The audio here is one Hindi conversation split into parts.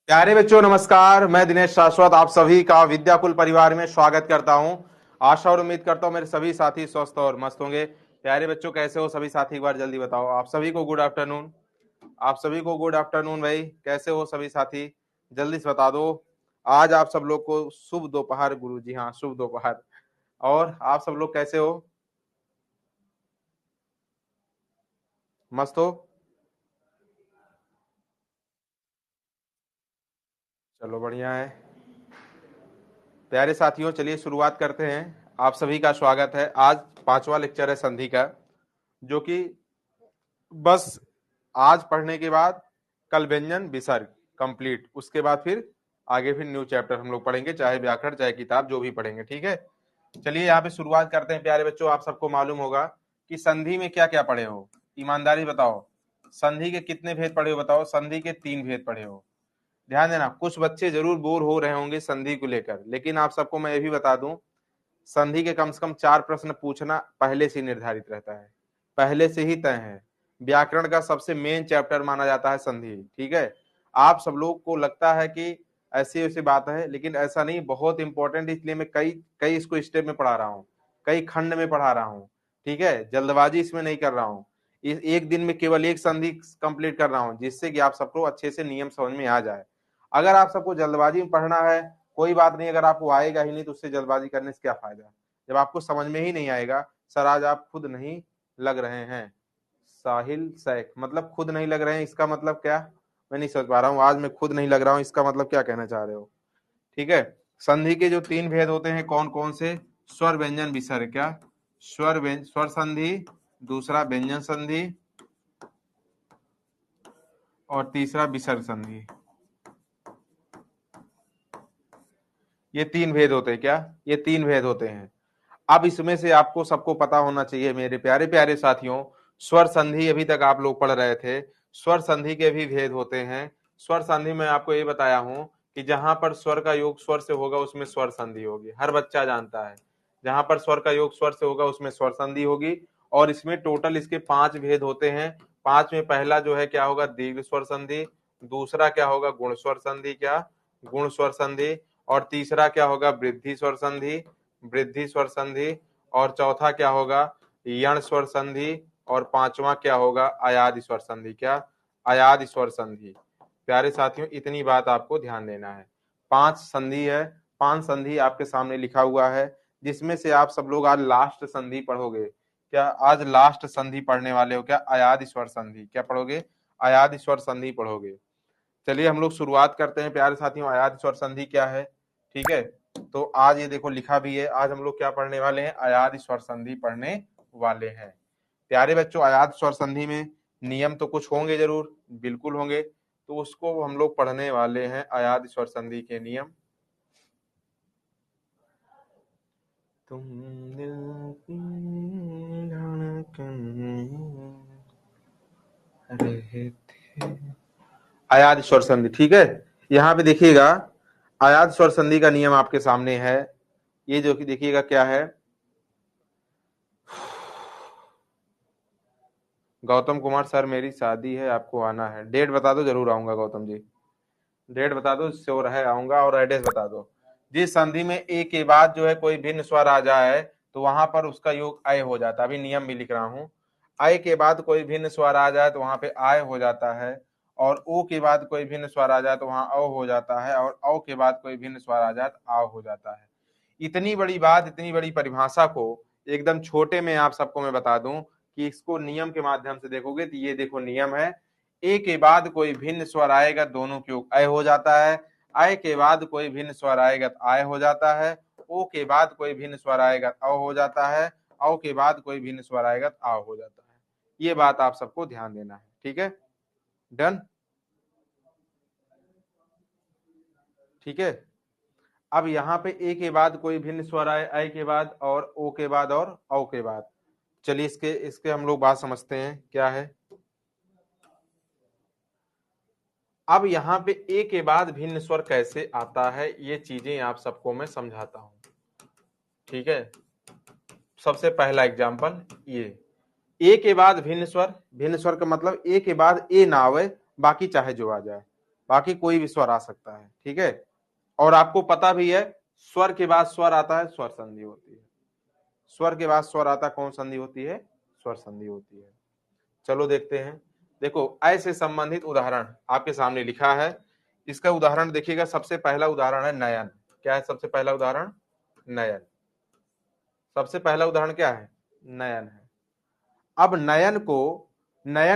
प्यारे बच्चों नमस्कार। मैं दिनेश शाश्वत आप सभी का विद्याकुल परिवार में स्वागत करता हूं। आशा और उम्मीद करता हूं मेरे सभी साथी स्वस्थ और मस्त होंगे। प्यारे बच्चों कैसे हो सभी साथी, एक बार जल्दी बताओ। आप सभी को गुड आफ्टरनून। आप सभी को गुड आफ्टरनून भाई, कैसे हो सभी साथी, जल्दी से बता दो। आज आप सब लोग को शुभ दोपहर गुरु जी, हाँ शुभ दोपहर। और आप सब लोग कैसे हो, मस्त हो? चलो बढ़िया है। प्यारे साथियों चलिए शुरुआत करते हैं। आप सभी का स्वागत है। आज पांचवा लेक्चर है संधि का, जो कि बस आज पढ़ने के बाद कल व्यंजन विसर्ग कंप्लीट, उसके बाद फिर आगे फिर न्यू चैप्टर हम लोग पढ़ेंगे, चाहे व्याकरण चाहे किताब जो भी पढ़ेंगे, ठीक है। चलिए यहाँ पे शुरुआत करते हैं। प्यारे बच्चों आप सबको मालूम होगा कि संधि में क्या क्या पढ़े हो, ईमानदारी बताओ। संधि के कितने भेद पढ़े हो बताओ। संधि के 3 भेद पढ़े हो। ध्यान देना, कुछ बच्चे जरूर बोर हो रहे होंगे संधि को लेकर, लेकिन आप सबको मैं ये भी बता दूं, संधि के कम से कम 4 प्रश्न पूछना पहले से निर्धारित रहता है, पहले से ही तय है। व्याकरण का सबसे मेन चैप्टर माना जाता है संधि, ठीक है। आप सब लोग को लगता है कि ऐसी वैसी बात है, लेकिन ऐसा नहीं, बहुत इंपॉर्टेंट। इसलिए मैं कई कई इसको स्टेप में पढ़ा रहा हूँ, कई खंड में पढ़ा रहा हूँ, ठीक है। जल्दबाजी इसमें नहीं कर रहा हूँ। इस एक दिन में केवल एक संधि कंप्लीट कर रहा हूँ, जिससे कि आप सबको अच्छे से नियम समझ में आ जाए। अगर आप सबको जल्दबाजी में पढ़ना है, कोई बात नहीं, अगर आपको आएगा ही नहीं तो उससे जल्दबाजी करने से क्या फायदा, जब आपको समझ में ही नहीं आएगा। सर आज आप खुद नहीं लग रहे हैं, साहिल सैक मतलब खुद नहीं लग रहे हैं, इसका मतलब क्या? मैं नहीं समझ पा रहा हूँ। आज मैं खुद नहीं लग रहा हूँ, इसका मतलब क्या कहना चाह रहे हो? ठीक है। संधि के जो 3 भेद होते हैं कौन कौन से? स्वर व्यंजन विसर्ग, क्या स्वर संधि, दूसरा व्यंजन संधि, और तीसरा विसर्ग संधि। ये 3 भेद होते हैं, क्या ये 3 भेद होते हैं। अब इसमें से आपको सबको पता होना चाहिए मेरे प्यारे प्यारे साथियों, स्वर संधि अभी तक आप लोग पढ़ रहे थे। स्वर संधि के भी भेद होते हैं। स्वर संधि में आपको ये बताया हूं कि जहां पर स्वर का योग स्वर से होगा उसमें स्वर संधि होगी, हर बच्चा जानता है। जहां पर स्वर का योग स्वर से होगा उसमें स्वर संधि होगी। और इसमें टोटल इसके 5 भेद होते हैं। 5 में पहला जो है क्या होगा? दीर्घ स्वर संधि। दूसरा क्या होगा? गुण स्वर संधि, क्या गुण स्वर संधि। और तीसरा क्या होगा? वृद्धि स्वर संधि, वृद्धि स्वर संधि। और चौथा क्या होगा? यण स्वर संधि। और पांचवा क्या होगा? अयाद स्वर संधि, क्या अयाद स्वर संधि। प्यारे साथियों इतनी बात आपको ध्यान देना है। 5 संधि है, 5 संधि आपके सामने लिखा हुआ है, जिसमें से आप सब लोग आज लास्ट संधि पढ़ोगे। क्या आज लास्ट संधि पढ़ने वाले हो? क्या अयाद स्वर संधि, क्या पढ़ोगे? अयाद स्वर संधि पढ़ोगे। चलिए हम लोग शुरुआत करते हैं प्यारे साथियों। अयाद स्वर संधि क्या है, ठीक है। तो आज ये देखो लिखा भी है, आज हम लोग क्या पढ़ने वाले हैं? अयाद स्वर संधि पढ़ने वाले हैं। प्यारे बच्चों अयाद स्वर संधि में नियम तो कुछ होंगे जरूर, बिल्कुल होंगे, तो उसको हम लोग पढ़ने वाले हैं। अयाद स्वर संधि के नियम। तुम दिल की धड़कन रहे थे। अयाद स्वर संधि, ठीक है। यहाँ पे देखिएगा अयाद स्वर संधि का नियम आपके सामने है। ये जो कि देखिएगा क्या है। गौतम कुमार सर मेरी शादी है, आपको आना है। डेट बता दो, जरूर आऊंगा गौतम जी। डेट बता दो, श्योर है आऊंगा। और एड्रेस बता दो। जिस संधि में ए के बाद जो है कोई भिन्न स्वर आ जाए तो वहां पर उसका योग अय हो जाता है। अभी नियम भी लिख रहा हूं। अय के बाद कोई भिन्न स्वर आ जाए तो वहां पे आय हो जाता है। और ओ के बाद कोई भिन्न स्वर आ जाए तो वहां औ हो जाता है। और औ के बाद कोई भिन्न स्वर आ जाए तो आव हो जाता है। इतनी बड़ी बात, इतनी बड़ी परिभाषा को एकदम छोटे में आप सबको मैं बता दूं कि इसको नियम के माध्यम से देखोगे तो ये देखो नियम है। ए के बाद कोई भिन्न स्वर आएगा दोनों के योग अय हो जाता है। आय के बाद कोई भिन्न स्वर आएगा तो आय हो जाता है। ओ के बाद कोई भिन्न स्वर आएगा तो औ हो जाता है। औ के बाद कोई भिन्न स्वर आएगा तो आव हो जाता है। ये बात आप सबको ध्यान देना है, ठीक है। डन, ठीक है। अब यहाँ पे ए के बाद कोई भिन्न स्वर आए, आई के बाद और ओ के बाद और औ के बाद। चलिए इसके इसके हम लोग बात समझते हैं क्या है। अब यहाँ पे ए के बाद भिन्न स्वर कैसे आता है, ये चीजें आप सबको मैं समझाता हूं, ठीक है। सबसे पहला एग्जांपल ये, ए के बाद भिन्न स्वर। भिन्न स्वर का मतलब ए के बाद ए ना आवे, बाकी चाहे जो आ जाए। बाकी कोई भी स्वर आ सकता है, ठीक है। और आपको पता भी है स्वर के बाद स्वर आता है, स्वर संधि होती है। स्वर के बाद स्वर आता, कौन संधि होती है? स्वर संधि होती है। चलो देखते हैं। देखो ऐसे संबंधित उदाहरण आपके सामने लिखा है। इसका उदाहरण देखिएगा, सबसे पहला उदाहरण है नयन। क्या है सबसे पहला उदाहरण? नयन। सबसे पहला उदाहरण क्या है? नयन है। अब नयन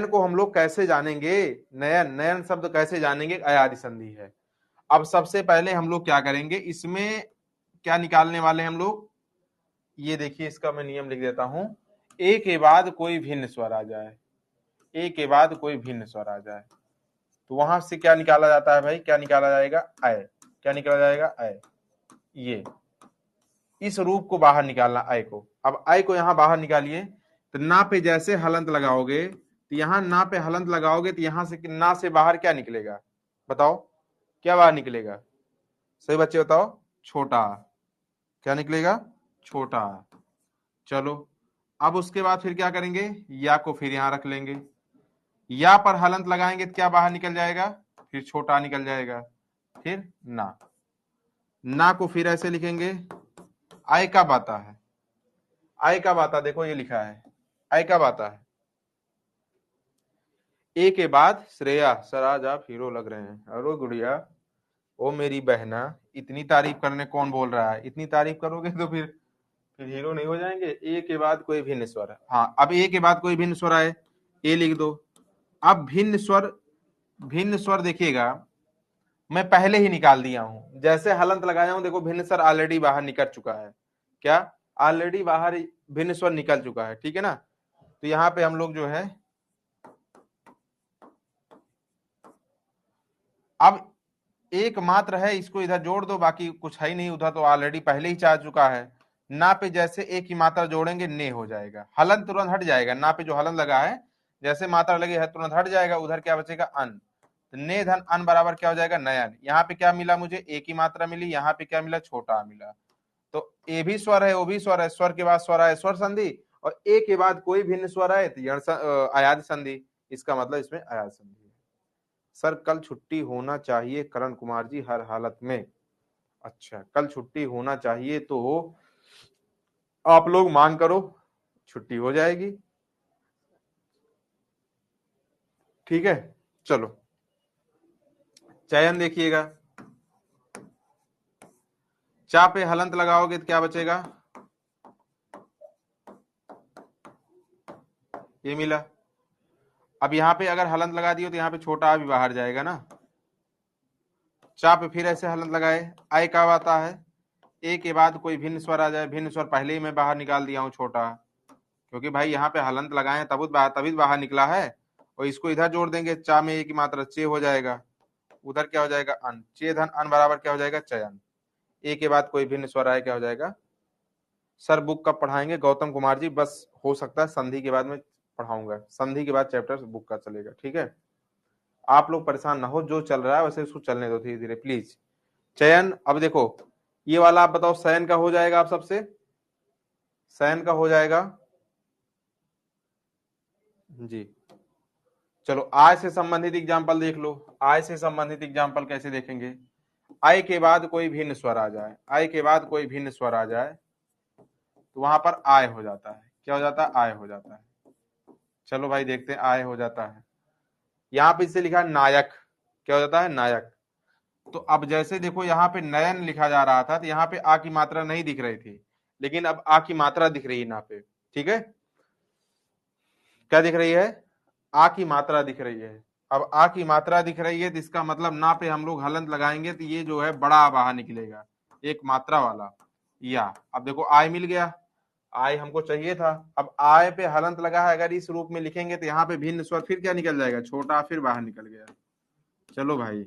को हम लोग कैसे जानेंगे? नयन नयन शब्द कैसे जानेंगे? अयादि संधि है। अब सबसे पहले हम लोग क्या करेंगे, इसमें क्या निकालने वाले हम लोग? ये देखिए, इसका मैं नियम लिख देता हूं। ए के बाद कोई भिन्न स्वर आ जाए, ए के बाद कोई भिन्न स्वर आ जाए, तो वहां से क्या निकाला जाता है भाई? क्या निकाला जाएगा? अय। क्या निकाला जाएगा? अय। ये इस रूप को बाहर निकालना, अय को। अब अय को यहां बाहर निकालिए, तो ना पे जैसे हलंत लगाओगे, तो यहां ना पे हलंत लगाओगे, तो यहां से ना से बाहर क्या निकलेगा? बताओ क्या बाहर निकलेगा? सही बच्चे बताओ। छोटा। क्या निकलेगा? छोटा। चलो, अब उसके बाद फिर क्या करेंगे? या को फिर यहां रख लेंगे, या पर हलंत लगाएंगे तो क्या बाहर निकल जाएगा? फिर छोटा निकल जाएगा। फिर ना को फिर ऐसे लिखेंगे, आय का बाता है। आय का बाता देखो ये लिखा है, आय का बाता है। ए के बाद श्रेया। सर आज आप हीरो लग रहे हैं। अरे गुड़िया, ओ मेरी बहना, इतनी तारीफ करने कौन बोल रहा है? इतनी तारीफ करोगे तो फिर हीरो नहीं हो जाएंगे? ए के बाद कोई भिन्न स्वर है। हाँ, अब ए के बाद कोई भिन्न स्वर आए, ए लिख दो। अब भिन्न स्वर देखिएगा, मैं पहले ही निकाल दिया हूं। जैसे हलंत लगाया हूं, देखो भिन्न स्वर ऑलरेडी बाहर निकल चुका है। क्या? ऑलरेडी बाहर भिन्न स्वर निकल चुका है, ठीक है ना। तो यहाँ पे हम लोग जो है, अब एक मात्र है, इसको इधर जोड़ दो, बाकी कुछ है ही नहीं, उधर तो ऑलरेडी पहले ही चाह चुका है। ना पे जैसे एक ही मात्रा जोड़ेंगे, ने हो जाएगा। हलन तुरंत हट जाएगा, ना पे जो हलन लगा है जैसे मात्रा लगी है तुरंत हट जाएगा, उधर क्या बचेगा? अन। तो ने धन अन बराबर क्या हो जाएगा? नयन। यहाँ पे क्या मिला मुझे? एक ही मात्रा मिली। यहाँ पे क्या मिला? छोटा मिला। तो ए भी स्वर है, ओ भी स्वर है, स्वर के बाद स्वर आए स्वर संधि, और ए के बाद कोई भिन्न स्वर आए तो अयाद संधि। इसका मतलब इसमें अयाद संधि है। सर कल छुट्टी होना चाहिए करण कुमार जी हर हालत में। अच्छा, कल छुट्टी होना चाहिए तो आप लोग मांग करो, छुट्टी हो जाएगी। ठीक है, चलो चयन देखिएगा। चा पे हलंत लगाओगे तो क्या बचेगा? ये मिला। अब यहाँ पे अगर हलंत लगा दियो तो यहाँ पे छोटा भी बाहर जाएगा ना। चा पे फिर ऐसे हलंत लगाए, आय का आता है। ए के बाद कोई भिन्न स्वर आ जाए, भिन्न स्वर पहले ही मैं बाहर निकाल दिया हूँ, छोटा, क्योंकि भाई यहाँ पे हलंत लगाए तभी बाहर निकला है। और इसको इधर जोड़ देंगे, चा में एक ही मात्रा चे हो जाएगा, उधर क्या हो जाएगा? अन। चे धन अन बराबर क्या हो जाएगा? चयन। ए के बाद कोई भिन्न स्वर आए, क्या हो जाएगा? सर बुक कब पढ़ाएंगे? गौतम कुमार जी बस हो सकता है संधि के बाद में पढ़ाऊंगा, संधि के बाद चैप्टर बुक का चलेगा, ठीक है। आप लोग परेशान ना हो, जो चल रहा है वैसे उसको चलने दो धीरे धीरे प्लीज। चयन, अब देखो ये वाला आप बताओ, शयन का हो जाएगा? आप सबसे शयन का हो जाएगा जी। चलो आय से संबंधित एग्जाम्पल देख लो। आय से संबंधित एग्जाम्पल कैसे देखेंगे? आय के बाद कोई भिन्न स्वर आ जाए, आय के बाद कोई भिन्न स्वर आ जाए तो वहां पर आय हो जाता है। क्या हो जाता है? आय हो जाता है। चलो भाई देखते हैं, आय हो जाता है। यहाँ पे इससे लिखा है नायक। क्या हो जाता है? नायक। तो अब जैसे देखो यहाँ पे नयन लिखा जा रहा था, तो यहाँ पे आ की मात्रा नहीं दिख रही थी, लेकिन अब आ की मात्रा दिख रही है यहाँ पे, ठीक है। क्या दिख रही है? आ की मात्रा दिख रही है। अब आ की मात्रा दिख रही है तो इसका मतलब ना पे हम लोग हलंत लगाएंगे तो ये जो है बड़ा बाहर निकलेगा, एक मात्रा वाला। या अब देखो आय मिल गया, आय हमको चाहिए था। अब आय पे हलंत लगा है, अगर इस रूप में लिखेंगे तो यहाँ पे भिन्न स्वर फिर क्या निकल जाएगा? छोटा, फिर बाहर निकल गया। चलो भाई,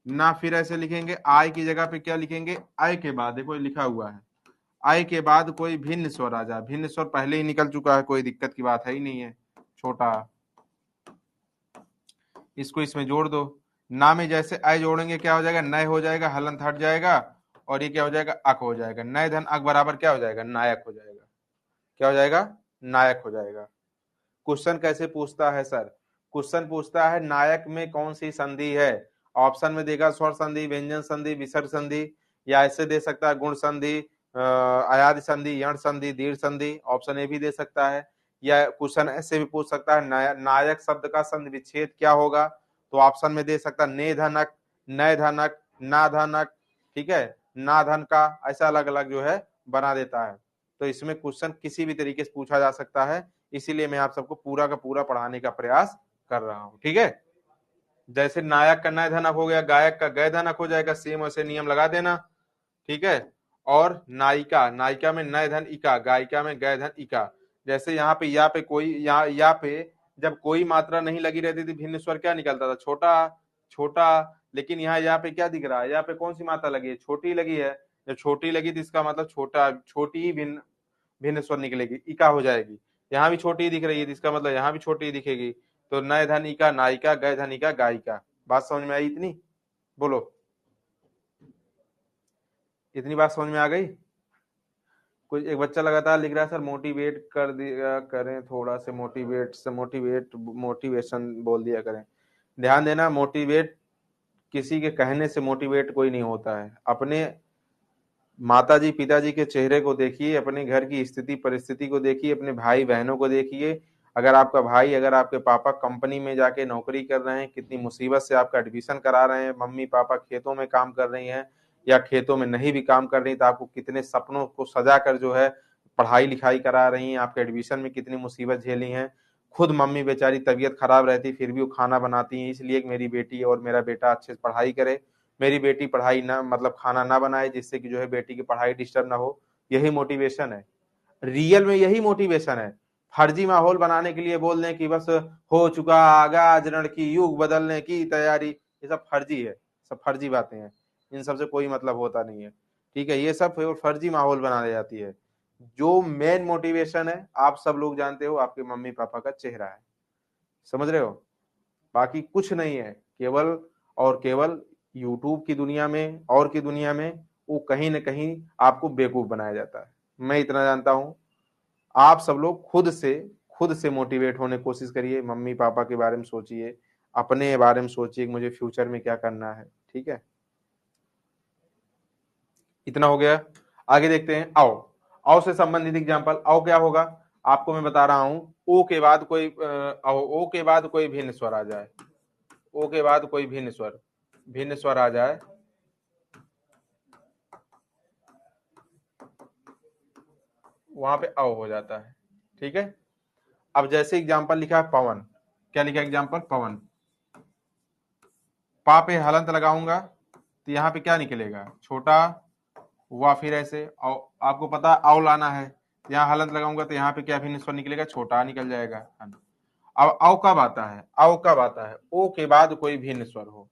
ना फिर ऐसे लिखेंगे, आय की जगह पे क्या लिखेंगे? आय के बाद देखो ये लिखा हुआ है, आय के बाद कोई भिन्न स्वर आ जाए। भिन्न स्वर पहले ही निकल चुका है, कोई दिक्कत की बात है ही नहीं है, छोटा। इसको इसमें जोड़ दो। ना में जैसे आय जोड़ेंगे क्या हो जाएगा? नय हो जाएगा, हलंत हट जाएगा, और ये क्या हो जाएगा? अक हो जाएगा। नय धन अक बराबर क्या हो जाएगा? नायक हो जाएगा। क्या हो जाएगा? नायक हो जाएगा। क्वेश्चन कैसे पूछता है सर? क्वेश्चन पूछता है नायक में कौन सी संधि है। ऑप्शन में देगा स्वर संधि, व्यंजन संधि, विसर्ग संधि, या ऐसे दे सकता है गुण संधि, अयादि संधि, यण संधि, दीर्घ संधि, ऑप्शन ए भी दे सकता है। या क्वेश्चन ऐसे भी पूछ सकता है नायक शब्द का संधि विच्छेद क्या होगा, तो ऑप्शन में दे सकता है ने धनक, नय धनक, ना धनक, ठीक है, ना धन का, ऐसा अलग अलग जो है बना देता है। तो इसमें क्वेश्चन किसी भी तरीके से पूछा जा सकता है, इसीलिए मैं आप सबको पूरा का पूरा पढ़ाने का प्रयास कर रहा हूं, ठीक है। जैसे नायक का नय धनक हो गया, गायक का गय धनक हो जाएगा, सेम वैसे नियम लगा देना, ठीक है। और नायिका, नायिका में नय धन इका, गायिका में गय धन इका। जैसे यहाँ पे या पे कोई या पे जब कोई मात्रा नहीं लगी रहती थी भिन्न स्वर क्या निकलता था, छोटा छोटा। लेकिन यहाँ पे क्या दिख रहा है, यहाँ पे कौन सी मात्रा लगी है, छोटी लगी है। जब छोटी लगी तो इसका मतलब छोटा, छोटी ही भिन्न भिन्न स्वर निकलेगी, इका हो जाएगी। यहाँ भी छोटी दिख रही है, इसका मतलब यहाँ भी छोटी दिखेगी। तो नय धन इका नायिका, गय धन इका गायिका। बात समझ में आई इतनी? बोलो, इतनी बात समझ में आ गई? कुछ एक बच्चा लगातार लिख रहा है सर मोटिवेट कर दिया करें, थोड़ा से मोटिवेशन बोल दिया करें। ध्यान देना, मोटिवेट किसी के कहने से मोटिवेट कोई नहीं होता है। अपने माताजी पिताजी के चेहरे को देखिए, अपने घर की स्थिति परिस्थिति को देखिए, अपने भाई बहनों को देखिए। अगर आपका भाई, अगर आपके पापा कंपनी में जाके नौकरी कर रहे हैं, कितनी मुसीबत से आपका एडमिशन करा रहे हैं, मम्मी पापा खेतों में काम कर रही हैं या खेतों में नहीं भी काम कर रही, तो आपको कितने सपनों को सजा कर जो है पढ़ाई लिखाई करा रही हैं, आपके एडमिशन में कितनी मुसीबत झेली हैं। खुद मम्मी बेचारी तबीयत खराब रहती फिर भी वो खाना बनाती हैं, इसलिए मेरी बेटी और मेरा बेटा अच्छे से पढ़ाई करे, मेरी बेटी पढ़ाई ना मतलब खाना ना बनाए, जिससे कि जो है बेटी की पढ़ाई डिस्टर्ब ना हो। यही मोटिवेशन है, रियल में यही मोटिवेशन है। फर्जी माहौल बनाने के लिए बोल दें कि बस हो चुका आगाज रण की, युग बदलने की तैयारी, ये सब फर्जी है, सब फर्जी बातें हैं, इन सबसे कोई मतलब होता नहीं है, ठीक है। ये सब फर्जी माहौल बना दी जाती है। जो मेन मोटिवेशन है आप सब लोग जानते हो, आपके मम्मी पापा का चेहरा है, समझ रहे हो? बाकी कुछ नहीं है, केवल और केवल यूट्यूब की दुनिया में और की दुनिया में वो कहीं ना कहीं आपको बेवकूफ बनाया जाता है। मैं इतना जानता हूं, आप सब लोग खुद से मोटिवेट होने की कोशिश करिए, मम्मी पापा के बारे में सोचिए, अपने बारे में सोचिए कि मुझे फ्यूचर में क्या करना है, ठीक है। इतना हो गया, आगे देखते हैं। आओ, आओ से संबंधित एग्जांपल। आओ क्या होगा आपको मैं बता रहा हूं, ओ के बाद कोई ओ के बाद कोई भिन्न स्वर आ जाए, ओ के बाद कोई भिन्न स्वर आ जाए, वहां पे औ हो जाता है, ठीक है। अब जैसे एग्जांपल लिखा है पवन, क्या लिखा है एग्जांपल, पवन। पा पे हलंत लगाऊंगा तो यहाँ पे क्या निकलेगा, छोटा, वा फिर ऐसे आपको पता औ लाना है, यहाँ हलंत लगाऊंगा तो यहाँ पे क्या भिन्न स्वर निकलेगा, छोटा निकल जाएगा। अब औ कब आता है, औ कब आता है, ओ के बाद कोई भिन्न स्वर हो।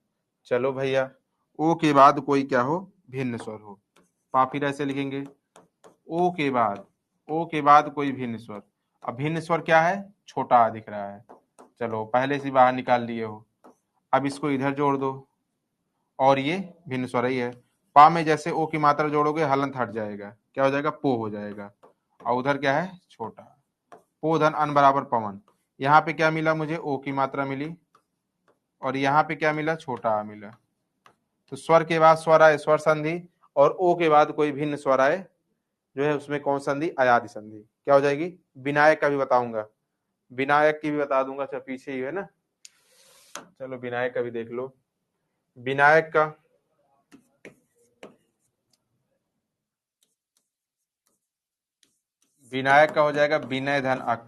चलो भैया, ओ के बाद कोई क्या हो, भिन्न स्वर हो। पा फिर ऐसे लिखेंगे, ओ के बाद, ओ के बाद कोई भिन्न स्वर। अब भिन्न स्वर क्या है, छोटा आ दिख रहा है, चलो पहले से बाहर निकाल लिए हो। अब इसको इधर जोड़ दो और ये भिन्न स्वर ही है। पा में जैसे ओ की मात्रा जोड़ोगे हलंत हट जाएगा, क्या हो जाएगा, पो हो जाएगा, और उधर क्या है, छोटा। पो धन अन बराबर पवन। यहाँ पे क्या मिला मुझे, ओ की मात्रा मिली, और यहाँ पे क्या मिला, छोटा आ मिला। तो स्वर के बाद स्वर आए, स्वर संधि, और ओ के बाद कोई भिन्न स्वर आए जो है उसमें कौन संधि, अयादि संधि, क्या हो जाएगी। विनायक का भी बताऊंगा, विनायक की भी बता दूंगा, अच्छा पीछे ही है ना, चलो विनायक का भी देख लो। विनायक का हो जाएगा विनय धन अक।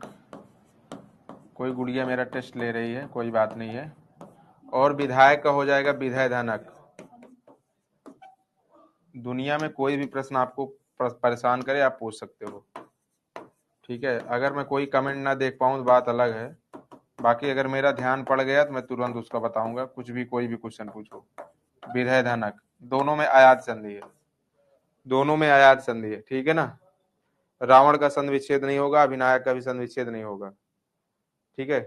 कोई गुड़िया मेरा टेस्ट ले रही है, कोई बात नहीं है। और विधायक का हो जाएगा विधय धनक। दुनिया में कोई भी प्रश्न आपको परेशान करे आप पूछ सकते हो, ठीक है। अगर मैं कोई कमेंट ना देख पाऊं तो बात अलग है, बाकी अगर मेरा ध्यान पड़ गया तो मैं तुरंत उसका बताऊंगा, कुछ भी कोई भी क्वेश्चन पूछो। विधय धनक, दोनों में आयात संधि है, दोनों में आयात संधि है, ठीक है ना। रावण का संधि विच्छेद नहीं होगा, अभिनायक का भी संधि विच्छेद नहीं होगा, ठीक है।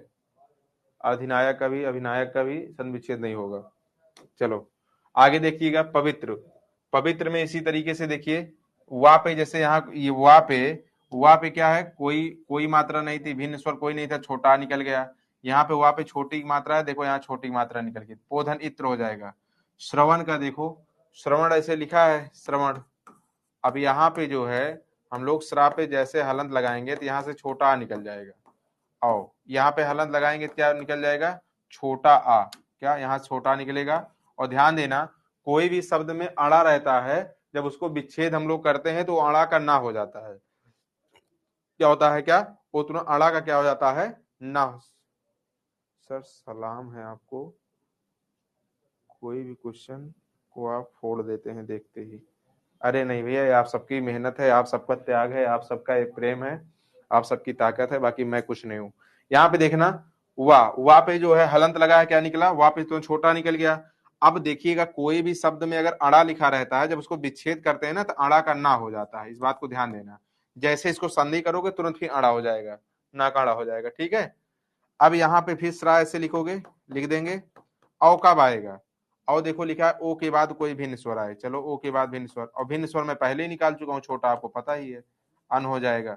अधिनायक का भी अभिनायक का भी संधि विच्छेद नहीं होगा। चलो आगे देखिएगा, पवित्र। पवित्र में इसी तरीके से देखिए, वा पे जैसे यहाँ ये वा पे क्या है, कोई मात्रा नहीं थी, भिन्न स्वर कोई नहीं था, छोटा निकल गया। यहाँ पे वहां पे छोटी मात्रा है, देखो यहाँ छोटी मात्रा निकल गई, पोधन इत्र हो जाएगा। श्रवण का देखो, श्रवण ऐसे लिखा है श्रवण। अब यहाँ पे जो है हम लोग श्रा पे जैसे हलंत लगाएंगे तो यहाँ से छोटा आ निकल जाएगा। आओ यहाँ पे हलंत लगाएंगे तो क्या निकल जाएगा, छोटा आ। क्या यहाँ छोटा निकलेगा। और ध्यान देना कोई भी शब्द में अड़ा रहता है, जब उसको विच्छेद हम लोग करते हैं तो अड़ा का ना हो जाता है। क्या होता है, क्या वो तुरंत अड़ा का क्या हो जाता है, ना। सर सलाम है आपको, कोई भी क्वेश्चन को आप फोड़ देते हैं देखते ही। अरे नहीं भैया, आप सबकी मेहनत है, आप सबका त्याग है, आप सबका एक प्रेम है, आप सबकी ताकत है, बाकी मैं कुछ नहीं हूं। यहाँ पे देखना वाह पे जो है हलंत लगा है, क्या निकला, वाह पे तो छोटा निकल गया। अब देखिएगा कोई भी शब्द में अगर अड़ा लिखा रहता है, जब उसको विच्छेद करते हैं ना तो अड़ा का ना हो जाता है, इस बात को ध्यान देना। जैसे इसको संधि करोगे तुरंत फिर अड़ा हो जाएगा, ना का अड़ा हो जाएगा, ठीक है। अब यहाँ पे फिर श्रा ऐसे लिखोगे, लिख देंगे। औ कब आएगा, औ देखो लिखा है ओ के बाद कोई भिन्न स्वर आए, चलो ओ के बाद भिन्न स्वर, और भिन्न स्वर मैं पहले ही निकाल चुका हूँ, छोटा आपको पता ही है, अन हो जाएगा।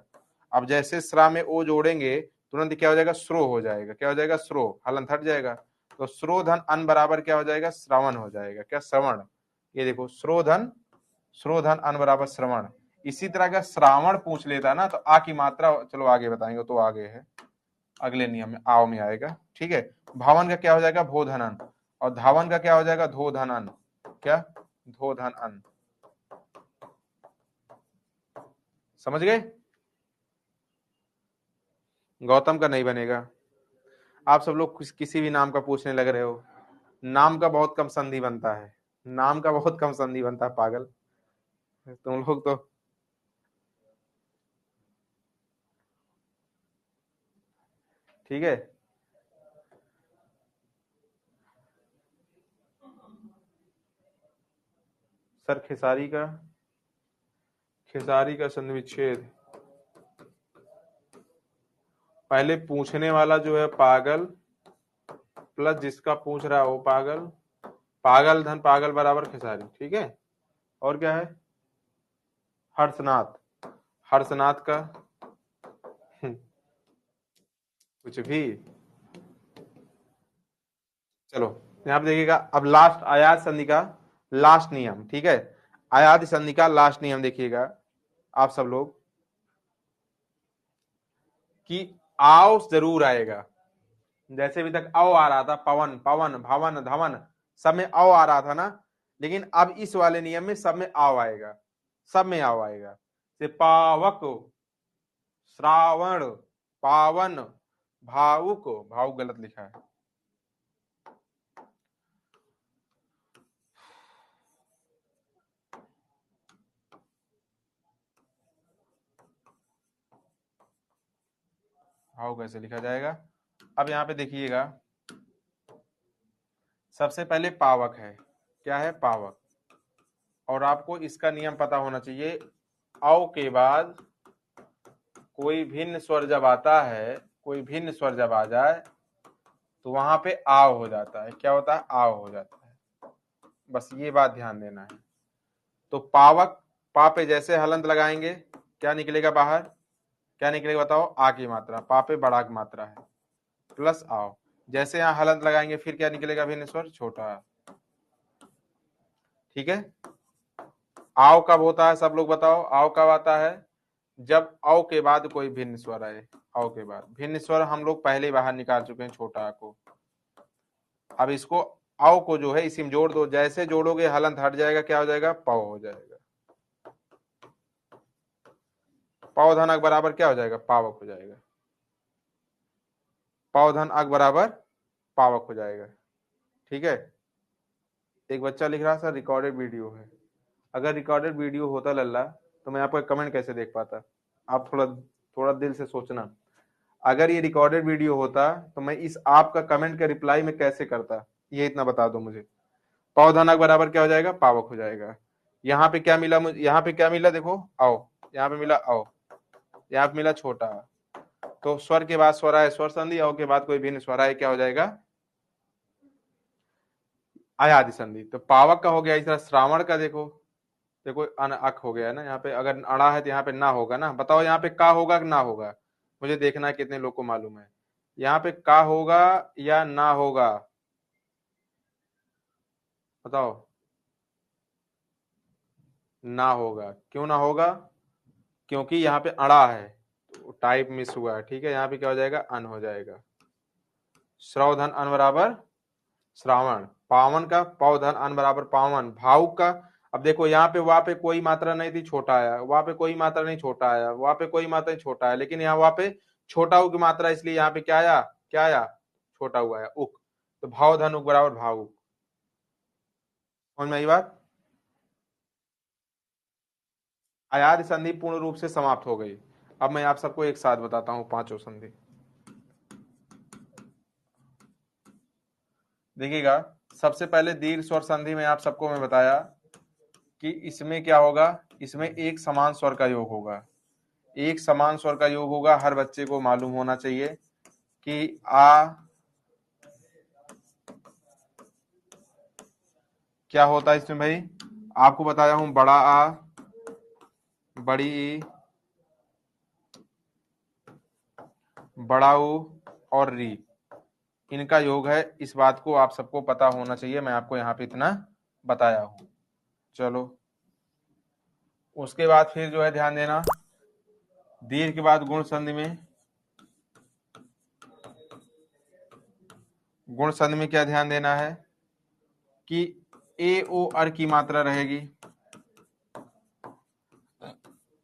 अब जैसे श्रा में ओ जोड़ेंगे तुरंत क्या हो जाएगा, श्रो हो जाएगा, क्या हो जाएगा, श्रो, हलंत हट जाएगा। तो श्रो धन अन बराबर क्या हो जाएगा, श्रवण हो जाएगा, क्या श्रवण। ये देखो श्रो धन अन बराबर श्रवण। इसी तरह का श्रावण पूछ लेता ना तो आ की मात्रा, चलो आगे बताएंगे, तो आगे है अगले नियम में आओ में आएगा, ठीक है। भावन का क्या हो जाएगा, भोधनन, और धावन का क्या हो जाएगा, धोधनन, क्या धोधनन। समझ गए। गौतम का नहीं बनेगा, आप सब लोग किसी भी नाम का पूछने लग रहे हो, नाम का बहुत कम संधि बनता है, नाम का बहुत कम संधि बनता है, पागल तुम लोग तो। ठीक है, सर खेसारी का संधि विच्छेद, पहले पूछने वाला जो है पागल प्लस जिसका पूछ रहा है वो पागल, पागल धन पागल बराबर खेसारी, ठीक है। और क्या है, हर्षनाथ, हर्षनाथ का कुछ भी। चलो यहां पे देखिएगा, अब लास्ट आयात संधि का लास्ट नियम, ठीक है। आयात संधि का लास्ट नियम देखिएगा आप सब लोग, कि आओ जरूर आएगा। जैसे अभी तक औ आ रहा था, पवन पवन भवन धवन, सब में औ आ रहा था ना, लेकिन अब इस वाले नियम में सब में आओ आएगा, सब में आओ आएगा। से पावक, श्रावण, पावन, भावुक, भावुक गलत लिखा है, भाव कैसे लिखा जाएगा। अब यहां पे देखिएगा, सबसे पहले पावक है, क्या है, पावक। और आपको इसका नियम पता होना चाहिए, औ के बाद कोई भिन्न स्वर जब आता है, कोई भिन्न स्वर जब आ जाए तो वहां पे आव हो जाता है, क्या होता है, आव हो जाता है, बस ये बात ध्यान देना है। तो पावक, पा पे जैसे हलंत लगाएंगे क्या निकलेगा बाहर, क्या निकलेगा बताओ, आ की मात्रा, पा पे बड़ा की मात्रा है, प्लस आओ। जैसे यहां हलंत लगाएंगे फिर क्या निकलेगा, भिन्न स्वर छोटा, ठीक है। आओ कब होता है, सब लोग बताओ, आओ कब आता है, जब औ के बाद कोई भिन्न स्वर आए, औ के बाद भिन्न स्वर हम लोग पहले बाहर निकाल चुके हैं, छोटा को। अब इसको औ को जो है इसी में जोड़ दो, जैसे जोड़ोगे हलंत हट जाएगा, क्या हो जाएगा, पौ हो जाएगा, पौधन अक बराबर क्या हो जाएगा, पावक हो जाएगा, पौधन अक बराबर पावक हो जाएगा, ठीक है। एक बच्चा लिख रहा सर रिकॉर्डेड वीडियो है, अगर रिकॉर्डेड वीडियो होता लल्ला तो मैं आपका कमेंट कैसे देख पाता, आप थोड़ा थोड़ा दिल से सोचना। अगर ये रिकॉर्डेड वीडियो होता तो मैं इस आपका कमेंट का रिप्लाई में कैसे करता, ये इतना बता दो मुझे। पौधनक बराबर क्या हो जाएगा, पावक हो जाएगा। यहाँ पे क्या मिला मुझे, यहाँ पे क्या मिला देखो, आओ, यहाँ पे मिला आओ, यहाँ पे मिला छोटा, तो स्वर के बाद स्वर आए स्वर संधि, औ के बाद कोई भिन्न स्वर आए क्या हो जाएगा, आयादि संधि। तो पावक का हो गया। इस तरह श्रावण का देखो, देखो अन अक हो गया ना, यहाँ पे अगर अड़ा है तो यहाँ पे ना होगा ना, बताओ यहाँ पे का होगा कि ना होगा, मुझे देखना है कितने लोग को मालूम है। यहाँ पे का होगा या ना होगा, बताओ। ना होगा, क्यों ना होगा? क्योंकि यहाँ पे अड़ा है, तो टाइप मिस हुआ है। ठीक है, यहाँ पे क्या हो जाएगा, अन हो जाएगा। श्रवधन अन बराबर श्रावण, पावन का पौधन अन बराबर पावन, भावुक का। अब देखो यहाँ पे वहां पे कोई मात्रा नहीं थी, छोटा आया, वहां पे कोई मात्रा नहीं, छोटा आया, वहां पे कोई मात्रा नहीं, छोटा आया, लेकिन यहाँ वहां पे छोटा उ की मात्रा, इसलिए यहाँ पे क्या आया, क्या आया, छोटा हुआ आया, उक। तो भाव धन उक बराबर भावुक। समझ में आई बात? अयाद संधि पूर्ण रूप से समाप्त हो गई। अब मैं आप सबको एक साथ बताता हूं पांचों संधि। देखिएगा, सबसे पहले दीर्घ स्वर संधि में आप सबको मैं बताया कि इसमें क्या होगा, इसमें एक समान स्वर का योग होगा। एक समान स्वर का योग होगा, हर बच्चे को मालूम होना चाहिए कि आ क्या होता है इसमें भाई। आपको बताया हूं, बड़ा आ, बड़ी ई, बड़ा ऊ और री, इनका योग है। इस बात को आप सबको पता होना चाहिए, मैं आपको यहाँ पे इतना बताया हूं। चलो, उसके बाद फिर जो है ध्यान देना, दीर्घ के बाद गुण संधि में, गुण संधि में क्या ध्यान देना है कि ए ओ अर की मात्रा रहेगी।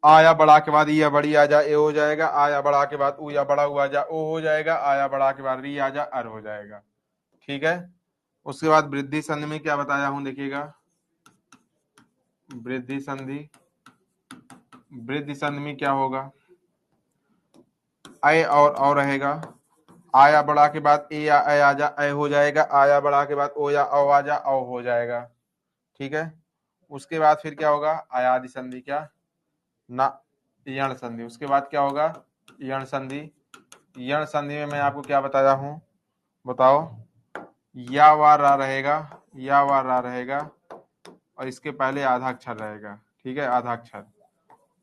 आया बड़ा के बाद या बड़ी आ जा, ए हो जाएगा। आया बड़ा के बाद ऊ या बड़ा ऊ आ जा, ओ हो जाएगा। आया बड़ा के बाद री आ जा, अर हो जाएगा। ठीक है, उसके बाद वृद्धि संधि में क्या बताया हूं, देखिएगा, वृद्धि संधि, वृद्धि संधि में क्या होगा, अय और रहेगा। आया बड़ा के बाद ए या अय आ जा, अय हो जाएगा। आया बड़ा के बाद ओ या औ आ जा, औ हो जाएगा। ठीक है, उसके बाद फिर क्या होगा, आयादि संधि, क्या ना, यण संधि। उसके बाद क्या होगा, यण संधि। यण संधि में मैं आपको क्या बताया हूं, बताओ। या वा रा रहेगा, या वा रा रहेगा, और इसके पहले आधा अक्षर रहेगा। ठीक है, आधा अक्षर।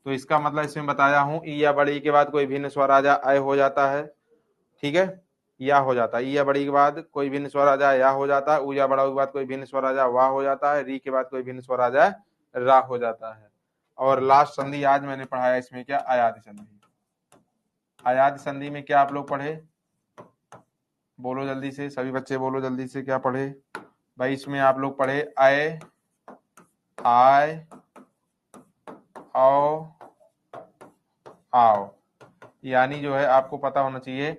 तो इसका मतलब इसमें बताया हूं, ई या बड़ी के बाद कोई भिन्न स्वर आ जा, अय हो जाता है। ठीक है, या हो जाता है। ई या बड़ी के बाद कोई भिन्न स्वर आ जाए, या हो जाता है। ऊ या बड़ा के बाद कोई भिन्न स्वर आ जाए, वाह हो जाता है। री के बाद कोई भिन्न स्वर आ जाए, रा हो जाता है। और लास्ट संधि आज मैंने पढ़ाया इसमें क्या, अयादि संधि। अयादि संधि में क्या आप लोग पढ़े, बोलो जल्दी से, सभी बच्चे बोलो जल्दी से, क्या पढ़े भाई? इसमें आप लोग पढ़े अय, आय, औ, आओ। यानी जो है आपको पता होना चाहिए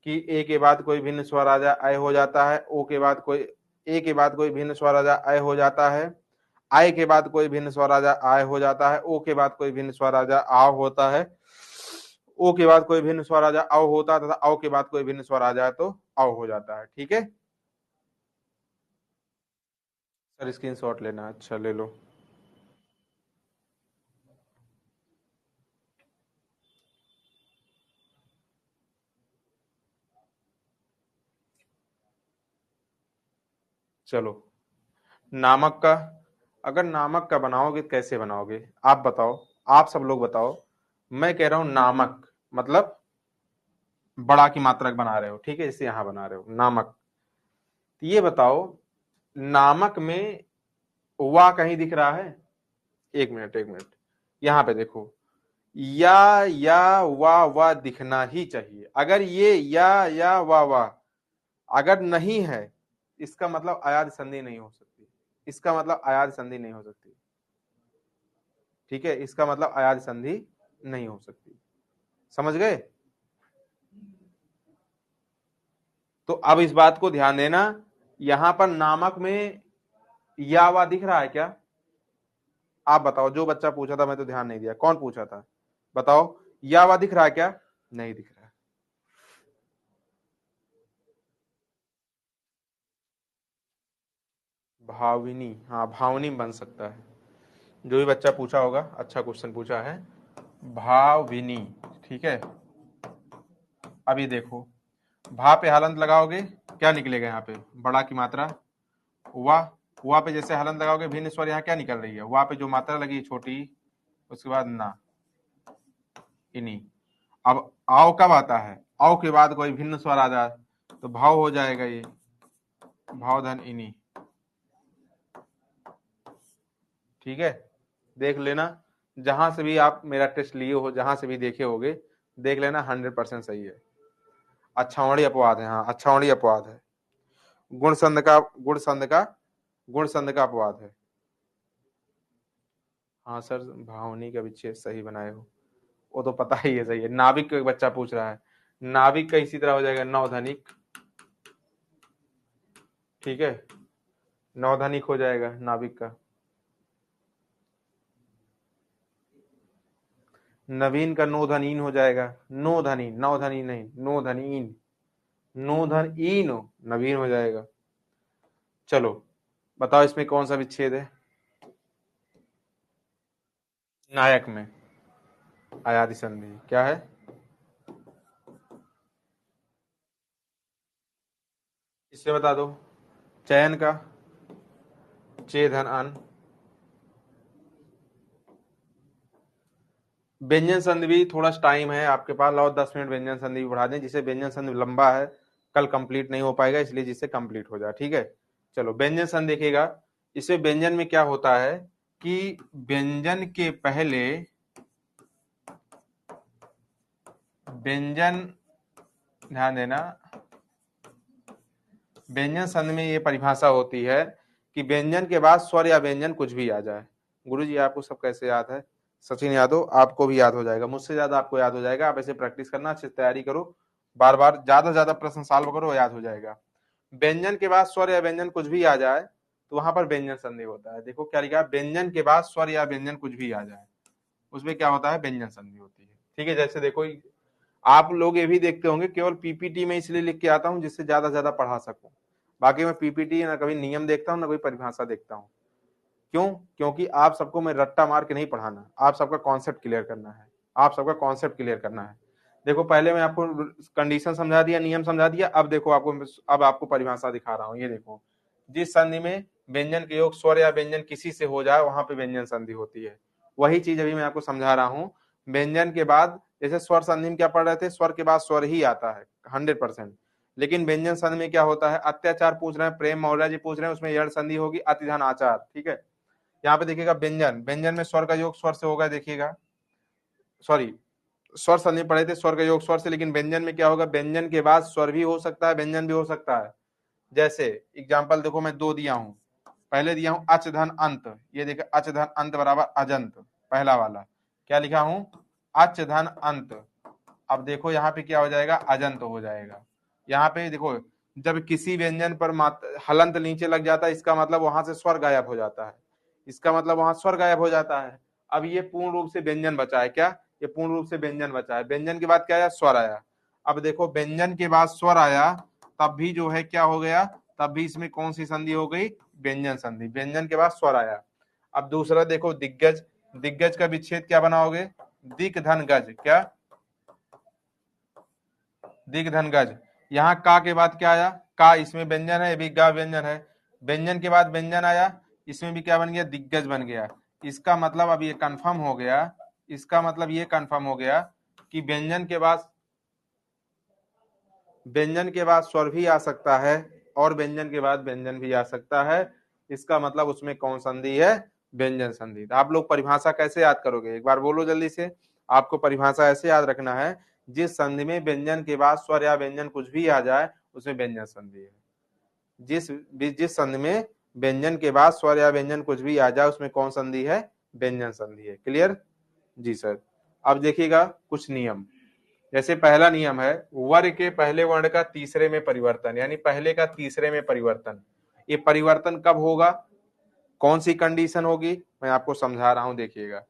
कि ए के बाद कोई भिन्न स्वर आ जाए, अय हो जाता है। ओ के बाद कोई, ए के बाद कोई भिन्न स्वर आ जाए, अय हो जाता है। आय के बाद कोई भिन्न स्वर आ जाए, आय हो जाता है। ओ के बाद कोई भिन्न स्वर आ जाए, आव होता है। ओ के बाद कोई भिन्न स्वर आ जाए, औ होता है, तथा औ के बाद कोई भिन्न स्वर आ जाए तो औ हो जाता है। ठीक है सर, स्क्रीनशॉट लेना, अच्छा ले लो। चलो, नामक का, अगर नामक का बनाओगे तो कैसे बनाओगे, आप बताओ, आप सब लोग बताओ। मैं कह रहा हूं नामक मतलब बड़ा की मात्रक बना रहे हो, ठीक है, इसे यहां बना रहे हो नामक। तो ये बताओ, नामक में वा कहीं दिख रहा है? एक मिनट, एक मिनट, यहां पे देखो, या वा दिखना ही चाहिए। अगर ये या वा अगर नहीं है, इसका मतलब अयाद संधि नहीं हो सकती। इसका मतलब अयाद संधि नहीं हो सकती। ठीक है, इसका मतलब अयाद संधि नहीं हो सकती। समझ गए? तो अब इस बात को ध्यान देना, यहां पर नामक में या वा दिख रहा है क्या? आप बताओ, जो बच्चा पूछा था, मैं तो ध्यान नहीं दिया, कौन पूछा था, बताओ, या वा दिख रहा है क्या? नहीं दिख रहा है। भाविनी, हाँ भावनी बन सकता है। जो भी बच्चा पूछा होगा, अच्छा क्वेश्चन पूछा है, भाविनी। ठीक है, अभी देखो, भा पे हलंत लगाओगे, क्या निकलेगा यहाँ पे, बड़ा की मात्रा। वाह, वाह पे जैसे हलंत लगाओगे, भिन्न स्वर यहाँ क्या निकल रही है, वाह पे जो मात्रा लगी है छोटी, उसके बाद ना, इनी। अब आओ कब आता है, औ के बाद कोई भिन्न स्वर आ जाए तो भाव हो जाएगा, ये भाव धन इनी। ठीक है, देख लेना, जहां से भी आप मेरा टेस्ट लिए हो, जहां से भी देखे होगे, देख लेना 100% सही है। अच्छावणी अपवाद है, हाँ अच्छावणी अपवाद है, गुण संध का अपवाद है। हाँ सर, भावनी का विच्छेद सही बनाए हो, वो तो पता ही है, सही है। नाविक का बच्चा पूछ रहा है, नाविक का इसी तरह हो जाएगा, नवधनिक। ठीक है, नवधनिक हो जाएगा नाविक का। नवीन का नोधनीन हो जाएगा, नोधनी, नवधनी नहीं, नोधनीन, नोधन नवीन हो जाएगा। चलो बताओ इसमें कौन सा विच्छेद है? नायक में आयादी संधि क्या है? इससे बता दो। चयन का चे धन अन। व्यंजन संधि भी थोड़ा टाइम है आपके पास, लाओ 10 मिनट व्यंजन संधि भी बढ़ा दें, जिसे व्यंजन संधि लंबा है, कल कंप्लीट नहीं हो पाएगा, इसलिए जिससे कंप्लीट हो जाए। ठीक है, चलो व्यंजन संधि देखिएगा। इसमें व्यंजन में क्या होता है कि व्यंजन के पहले व्यंजन, ध्यान देना, व्यंजन संधि में ये परिभाषा होती है कि व्यंजन के बाद स्वर या व्यंजन कुछ भी आ जाए। गुरुजी आपको सब कैसे याद है? सचिन यादव, आपको भी याद हो जाएगा, मुझसे ज्यादा आपको याद हो जाएगा। आप ऐसे प्रैक्टिस करना, अच्छे से तैयारी करो, बार बार ज्यादा से ज्यादा प्रश्न सॉल्व करो, याद हो जाएगा। व्यंजन के बाद स्वर या व्यंजन कुछ भी आ जाए तो वहां पर व्यंजन संधि होता है। देखो क्या लिखा है, व्यंजन के बाद स्वर या व्यंजन कुछ भी आ जाए, उसमें क्या होता है, व्यंजन संधि होती है। ठीक है, जैसे देखो आप लोग ये भी देखते होंगे, केवल पीपीटी में इसलिए लिख के आता हूं जिससे ज्यादा से ज्यादा पढ़ा सकूं, बाकी मैं पीपीटी ना कभी नियम देखता हूं ना कोई परिभाषा देखता हूं। क्यों? क्योंकि आप सबको मैं रट्टा मार के नहीं पढ़ाना, आप सबका कॉन्सेप्ट क्लियर करना है, आप सबका कॉन्सेप्ट क्लियर करना है। देखो पहले मैं आपको कंडीशन समझा दिया, नियम समझा दिया, अब देखो अब आपको परिभाषा दिखा रहा हूं। ये देखो, जिस संधि में व्यंजन के योग स्वर या व्यंजन किसी से हो जाए वहां पे व्यंजन संधि होती है। वही चीज अभी मैं आपको समझा रहा हूं। व्यंजन के बाद, जैसे स्वर संधि में क्या पढ़ रहे थे, स्वर के बाद स्वर ही आता है 100%, लेकिन व्यंजन संधि में क्या होता है, अत्याचार पूछ रहे हैं, प्रेम मौर्य जी पूछ रहे हैं, उसमें यड़ संधि होगी, अतिधान आचार। ठीक है, यहाँ पे देखिएगा व्यंजन, व्यंजन में स्वर का योग स्वर से होगा, देखिएगा सॉरी, स्वर संधि पढ़े थे, स्वर का योग स्वर से, लेकिन व्यंजन में क्या होगा, व्यंजन के बाद स्वर भी हो सकता है, व्यंजन भी हो सकता है। जैसे एग्जाम्पल देखो, मैं दो दिया हूं, पहले दिया हूं अच धन अंत, ये देखिए अच धन अंत बराबर अजंत, पहला वाला क्या लिखा हूं, अच धन अंत। अब देखो यहाँ पे क्या हो जाएगा, अजंत हो जाएगा। यहाँ पे देखो, जब किसी व्यंजन पर हलंत नीचे लग जाता है, इसका मतलब वहां से स्वर गायब हो जाता है, इसका मतलब वहां स्वर गायब हो जाता है। अब ये पूर्ण रूप से व्यंजन बचा है, क्या ये पूर्ण रूप से व्यंजन बचा है। व्यंजन के बाद क्या आया, स्वर आया। अब देखो व्यंजन के बाद स्वर आया, तब भी जो है क्या हो गया, तब भी इसमें कौन सी संधि हो गई, व्यंजन संधि। व्यंजन के बाद स्वर आया। अब दूसरा देखो दिग्गज, दिग्गज का विच्छेद क्या बनाओगे, दिक धन गज, क्या दिग धन गज। यहाँ का के बाद क्या आया, का, इसमें व्यंजन है, ये भी गा व्यंजन है, व्यंजन के बाद व्यंजन आया, इसमें भी क्या बन गया, दिग्गज बन गया। इसका मतलब अब ये कंफर्म हो गया, इसका मतलब ये कंफर्म हो गया कि व्यंजन के बाद स्वर भी आ सकता है और व्यंजन के बाद व्यंजन भी आ सकता है। इसका मतलब उसमें कौन संधि है, व्यंजन संधि। तो आप लोग परिभाषा कैसे याद करोगे, एक बार बोलो जल्दी से। आपको परिभाषा ऐसे याद रखना है, जिस संधि में व्यंजन के बाद स्वर या व्यंजन कुछ भी आ जाए उसमें व्यंजन संधि है। जिस जिस संधि में व्यंजन के बाद स्वर या व्यंजन कुछ भी आ जाए उसमें कौन संधि है, व्यंजन संधि है। क्लियर? जी सर। अब देखिएगा कुछ नियम। जैसे पहला नियम है, वर्ग के पहले वर्ण का तीसरे में परिवर्तन, यानी पहले का तीसरे में परिवर्तन। ये परिवर्तन कब होगा, कौन सी कंडीशन होगी, मैं आपको समझा रहा हूं, देखिएगा।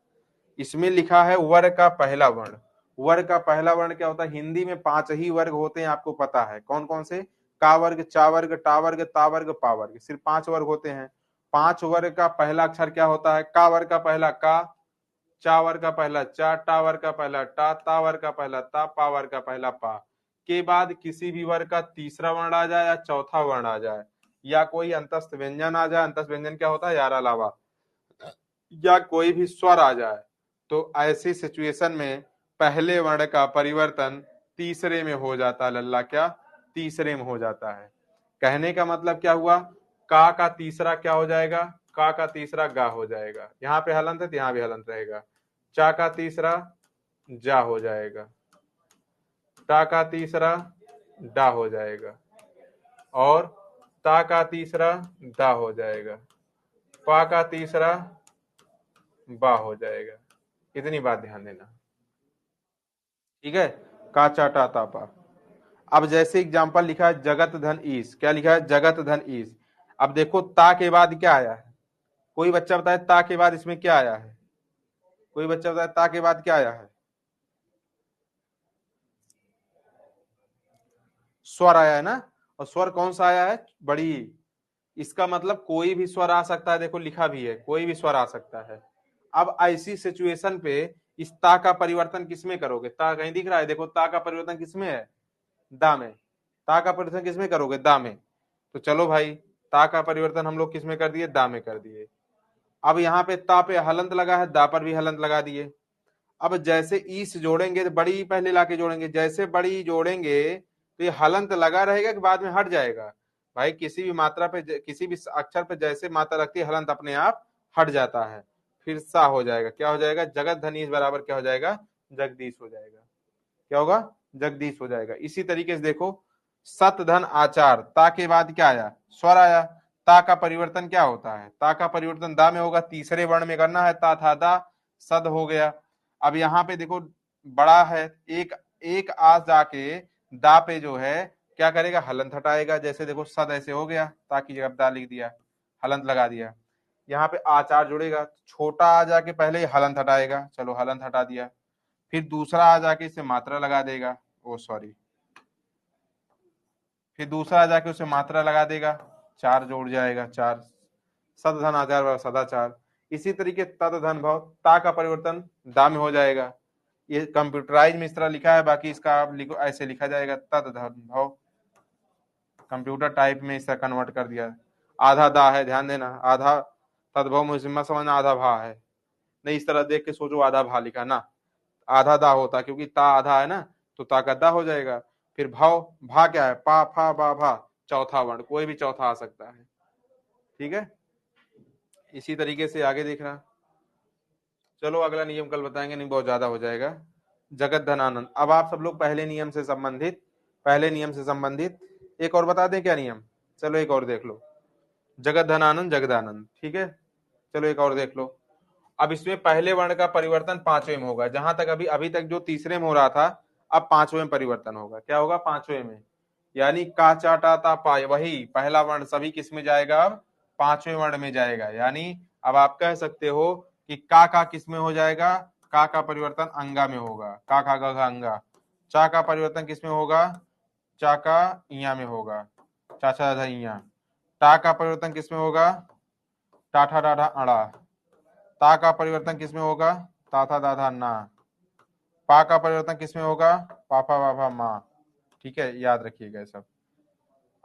इसमें लिखा है वर्ग का पहला वर्ण। वर्ग का पहला वर्ण क्या होता है, हिंदी में 5 ही वर्ग होते हैं, आपको पता है कौन कौन से, का वर्ग, चा वर्ग, टा वर्ग, ता वर्ग, पा वर्ग, सिर्फ 5 वर्ग होते हैं। 5 वर्ग का पहला अक्षर क्या होता है, का वर्ग का पहला का, चा वर्ग का पहला चा, टा वर्ग का पहला टा, ता वर्ग का पहला ता, पा वर्ग का पहला पा। के बाद किसी भी वर्ग का तीसरा वर्ण आ जाए या चौथा वर्ण आ जाए, या कोई अंतस्थ व्यंजन आ जाए, अंतस्थ व्यंजन क्या होता है, यार अलावा, या कोई भी स्वर आ जाए, तो ऐसी सिचुएशन में पहले वर्ण का परिवर्तन तीसरे में हो जाता है लल्ला, क्या तीसरे में हो जाता है। कहने का मतलब क्या हुआ, का तीसरा क्या हो जाएगा, का तीसरा गा हो जाएगा, यहाँ पे हलंत है तो यहाँ भी हलंत रहेगा। चा का तीसरा जा हो जाएगा, टा का तीसरा डा हो जाएगा, और ता का तीसरा दा हो जाएगा, पा का तीसरा बा हो जाएगा। इतनी बात ध्यान देना, ठीक है। का चा टा ता पा। अब जैसे एग्जांपल लिखा है जगत धन ईश, क्या लिखा है, जगत धन ईश। अब देखो ता के बाद क्या आया है, कोई बच्चा बताए ता के बाद इसमें क्या आया है, कोई बच्चा बताए ता के बाद क्या आया है, स्वर आया है ना। और स्वर कौन सा आया है, बड़ी। इसका मतलब कोई भी स्वर आ सकता है, देखो लिखा भी है कोई भी स्वर आ सकता है। अब ऐसी सिचुएशन पे इस ता का परिवर्तन किसमें करोगे, ता कहीं दिख रहा है, देखो ता का परिवर्तन किसमें है, दा में। ता का परिवर्तन किसमें करोगे, दा में। तो चलो भाई, ता का परिवर्तन हम लोग किसमें कर दिए, दा में कर दिए। अब यहाँ पे ता पे हलंत लगा है, दा पर भी हलंत लगा दिए। अब जैसे ईस जोड़ेंगे तो बड़ी पहले लाके जोड़ेंगे, जैसे बड़ी जोड़ेंगे तो ये हलंत लगा रहेगा कि बाद में हट जाएगा। भाई किसी भी मात्रा पे, किसी भी अक्षर पे जैसे मात्रा लगती है हलंत अपने आप हट जाता है। फिर सा हो जाएगा, क्या हो जाएगा, जगत धनीश बराबर क्या हो जाएगा, जगदीश हो जाएगा। क्या होगा, जगदीश हो जाएगा। इसी तरीके से देखो सत धन आचार, ता के बाद क्या आया, स्वर आया। ता का परिवर्तन क्या होता है, ता का परिवर्तन दा में होगा, तीसरे वर्ण में करना है, ता था दा, सद हो गया। अब यहाँ पे देखो बड़ा है, एक एक आ जाके दा पे जो है क्या करेगा, हलंत हटाएगा। जैसे देखो सद ऐसे हो गया, ता की जगह दा लिख दिया, हलंत लगा दिया। यहाँ पे आचार जुड़ेगा, छोटा आ जाके पहले हलंत हटाएगा, चलो हलंत हटा दिया। फिर दूसरा आ जाके इसे मात्रा लगा देगा, ओ सॉरी, फिर दूसरा आ जाके उसे मात्रा लगा देगा, चार जोड़ जाएगा, चार। सद धन आचार व सदाचार। इसी तरीके तद धन भाव, ता का परिवर्तन दा में हो जाएगा। ये कंप्यूटराइज में इस तरह लिखा है, बाकी इसका आप लिखो ऐसे लिखा जाएगा, तद धन भाव। कंप्यूटर टाइप में इसे कन्वर्ट कर दिया। आधा दा है, ध्यान देना, आधा तदभव मुझे समझना आधा भा है, नहीं इस तरह देख के सोचो आधा भा लिखा ना, आधा दा होता, क्योंकि ता आधा है ना, तो ता का दा हो जाएगा। फिर भाव, भा क्या है, पा फा बा भा, चौथा वर्ण, कोई भी चौथा आ सकता है, ठीक है। इसी तरीके से आगे देखना। चलो अगला नियम कल बताएंगे, नहीं बहुत ज्यादा हो जाएगा। जगत धनानंद। अब आप सब लोग पहले नियम से संबंधित, पहले नियम से संबंधित एक और बता दें क्या नियम, चलो एक और देख लो। जगत धनानंद जगदानंद, ठीक है, चलो एक और देख लो। अब इसमें पहले वर्ण का परिवर्तन पांचवें में होगा, जहां तक अभी अभी तक जो तीसरे में हो रहा था, अब पांचवें में परिवर्तन होगा। क्या होगा, पांचवें में, यानी का चा टा ता पा, वही पहला वर्ण सभी किस में जाएगा, अब पांचवें वर्ण में जाएगा। यानी अब आप कह सकते हो कि का किस में हो जाएगा, का परिवर्तन अंगा में होगा, का खा गा अंगा। चा का परिवर्तन किस में होगा, चा का इया में होगा, चाचा दादा इया। टा का परिवर्तन किस में होगा, टाठा डाढ़ा अड़ा। ता का परिवर्तन किसमें होगा, ताथा दाधा ना। पा का परिवर्तन किसमें होगा, पापा बाबा माँ, ठीक है, याद रखिएगा सब।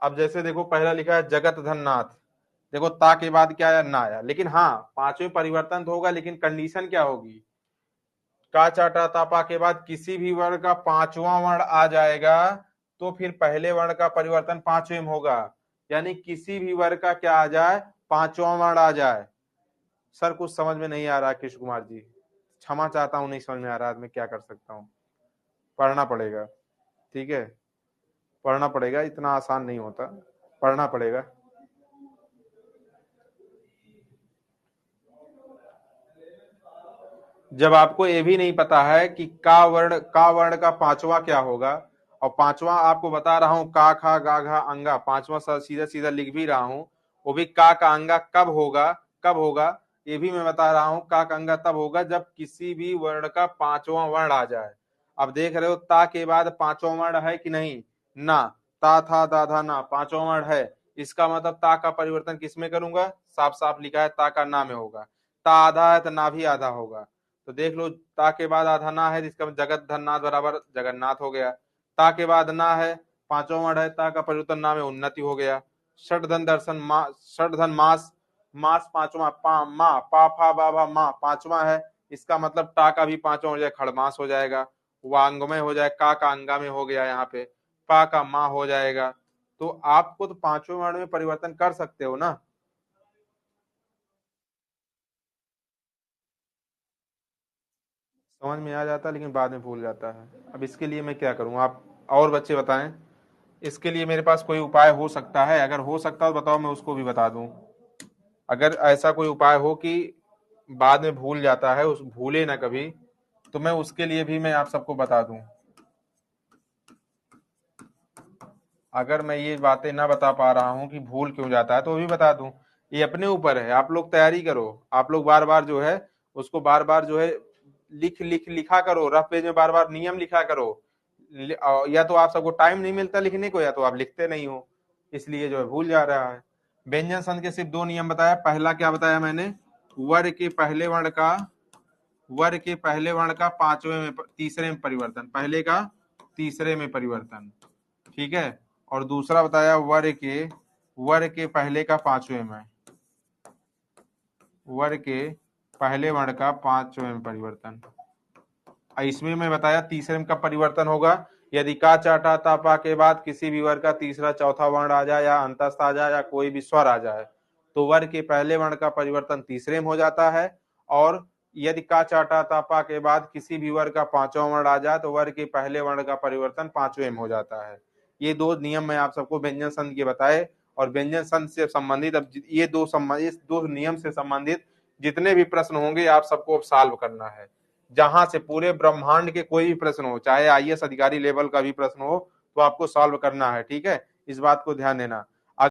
अब जैसे देखो पहला लिखा है जगत धन नाथ, देखो ता के बाद क्या आया, ना आया, लेकिन हाँ पांचवें परिवर्तन तो होगा, लेकिन कंडीशन क्या होगी, का चाटा तापा के बाद किसी भी वर्ण का पांचवा वर्ण आ जाएगा तो फिर पहले वर्ण का परिवर्तन पांचवें में होगा। यानी किसी भी वर्ग का क्या आ जाए, पांचवा वर्ण आ जाए। सर कुछ समझ में नहीं आ रहा कृष्ण कुमार जी, क्षमा चाहता हूँ, नहीं समझ में आ रहा, मैं क्या कर सकता हूँ, पढ़ना पड़ेगा, ठीक है, पढ़ना पड़ेगा, इतना आसान नहीं होता, पढ़ना पड़ेगा। जब आपको ये भी नहीं पता है कि का वर्ण का पांचवा क्या होगा, और पांचवा आपको बता रहा हूं का खा गा घा अंगा, पांचवा सीधा सीधा लिख भी रहा हूं, वो भी का अंगा कब होगा, कब होगा ये भी मैं बता रहा हूं, का अंगा तब होगा जब किसी भी वर्ण का पांचवा वर्ण आ जाए। अब देख रहे हो ता के बाद पांचवा वर्ण है कि नहीं, ना, ता था दा था ना, पांचवा वर्ण है, इसका मतलब ता का परिवर्तन किसमें करूंगा, साफ साफ लिखा है ता का ना में होगा। ता आधा है तो ना भी आधा होगा, तो देख लो ता के बाद आधा ना है, इसका जगत धननाथ बराबर जगन्नाथ हो गया। ता के बाद ना है, पांचवा वर्ण है, ता का परिवर्तन ना में उन्नति हो गया। षट धन दर्शन षट धन मास, मास पांचवा, पा फा बा भा मा पांचवा है, इसका मतलब टा का भी पांचवा हो जाएगा, खड़मास हो जाएगा। वांगमय हो जाए, का अंगा में हो गया, यहाँ पे पा का माँ हो जाएगा। तो आपको तो पांचवें वर्ण में परिवर्तन कर सकते हो ना। समझ में आ जाता है लेकिन बाद में भूल जाता है। अब इसके लिए मैं क्या करूं, आप और बच्चे बताएं। इसके लिए मेरे पास कोई उपाय हो सकता है? अगर हो सकता है तो बताओ, मैं उसको भी बता दूं। अगर ऐसा कोई उपाय हो कि बाद में भूल जाता है, उस भूले ना कभी, तो मैं उसके लिए भी मैं आप सबको बता दूं। अगर मैं ये बातें ना बता पा रहा हूं कि भूल क्यों जाता है तो भी बता दूं। ये अपने ऊपर है, आप लोग तैयारी करो। आप लोग बार बार जो है उसको बार बार जो है लिखा करो, रफ पेज में बार बार नियम लिखा करो। या तो आप सबको टाइम नहीं मिलता लिखने को, या तो आप लिखते नहीं हो, इसलिए जो है भूल जा रहा है। व्यंजन संघ के सिर्फ दो नियम बताया। पहला क्या बताया मैंने? वर्ग के पहले वर्ण का, वर्ग के पहले वर्ण का पांचवें में तीसरे में परिवर्तन, पहले का तीसरे में परिवर्तन, ठीक है। और दूसरा बताया वर्ग के पहले का पांचवें में, वर्ग के पहले वर्ण का पांचवें में परिवर्तन। इसमें मैं बताया तीसरे में कब परिवर्तन होगा? यदि का चा टा ता पा के बाद किसी भी वर्ग का तीसरा चौथा वर्ण आ जाए, या अंतस्थ आ जाए, या कोई भी स्वर आ जाए, तो वर्ग के पहले वर्ण का परिवर्तन तीसरे में हो जाता है। और यदि का चा टा ता पा के बाद किसी भी वर्ग का पांचवा वर्ण आ जाए, तो वर्ग के पहले वर्ण का परिवर्तन पांचवें में हो जाता है। ये दो नियम मैं आप सबको व्यंजन संघ के बताए। और व्यंजन संघ से संबंधित अब ये दो नियम से संबंधित जितने भी प्रश्न होंगे आप सबको अब सॉल्व करना है। जहां से पूरे ब्रह्मांड के कोई भी प्रश्न हो, चाहे आईएएस अधिकारी लेवल का भी प्रश्न हो, तो आपको सॉल्व करना है, ठीक है। इस बात को ध्यान देना।